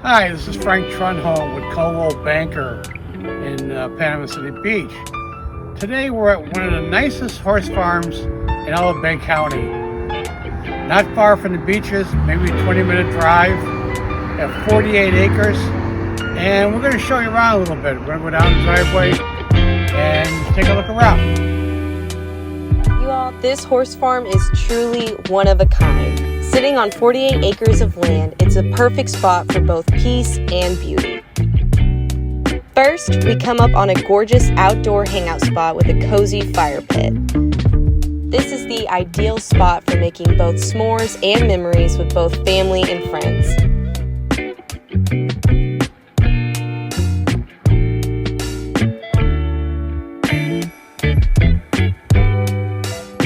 Hi, this is Frank.trenholm with Coldwell Banker in Panama City Beach. Today we're at one of the nicest horse farms in all of Bay County. Not far from the beaches, maybe a 20-minute drive, at 48 acres. And we're going to show you around a little bit. We're going to go down the driveway and take a look around. You all, this horse farm is truly one of a kind. Sitting on 48 acres of land, it's a perfect spot for both peace and beauty. First, we come up on a gorgeous outdoor hangout spot with a cozy fire pit. This is the ideal spot for making both s'mores and memories with both family and friends.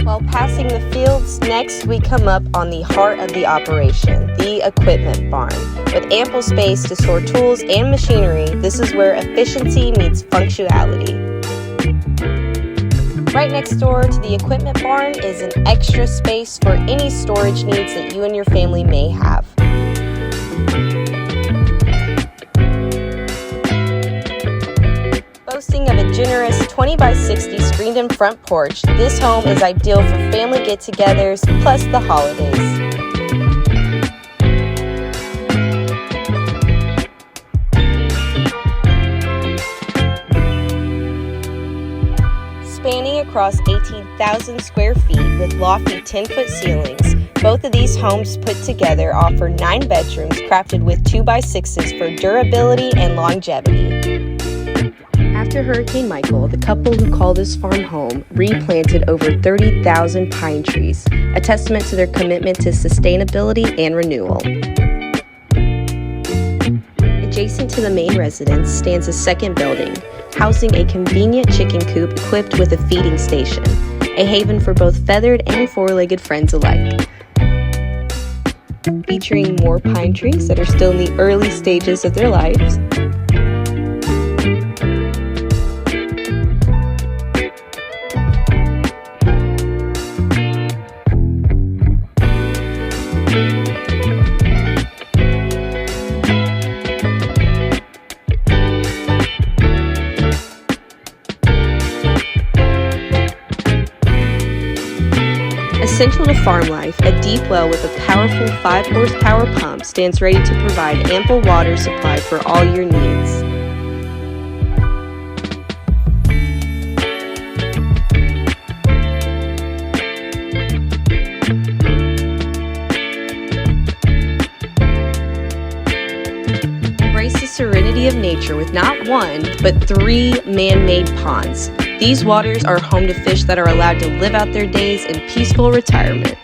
While passing the fields, next we come up on the heart of the operation, the equipment barn. With ample space to store tools and machinery, this is where efficiency meets functionality. Right next door to the equipment barn is an extra space for any storage needs that you and your family may have. Boasting of a generous 20 by 60 screened-in front porch, this home is ideal for family get-togethers plus the holidays. Spanning across 18,000 square feet with lofty 10-foot ceilings, both of these homes put together offer 9 bedrooms crafted with 2x6s for durability and longevity. After Hurricane Michael, the couple who call this farm home replanted over 30,000 pine trees, a testament to their commitment to sustainability and renewal. Adjacent to the main residence stands a second building, housing a convenient chicken coop equipped with a feeding station, a haven for both feathered and four-legged friends alike. Featuring more pine trees that are still in the early stages of their lives, essential to farm life, a deep well with a powerful 5-horsepower pump stands ready to provide ample water supply for all your needs. Embrace the serenity of nature with not one, but 3 man-made ponds. These waters are home to fish that are allowed to live out their days in peaceful retirement.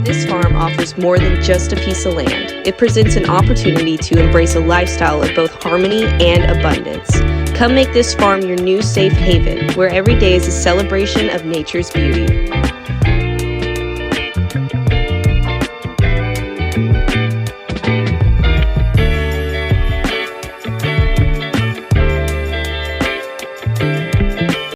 This farm offers more than just a piece of land. It presents an opportunity to embrace a lifestyle of both harmony and abundance. Come make this farm your new safe haven, where every day is a celebration of nature's beauty.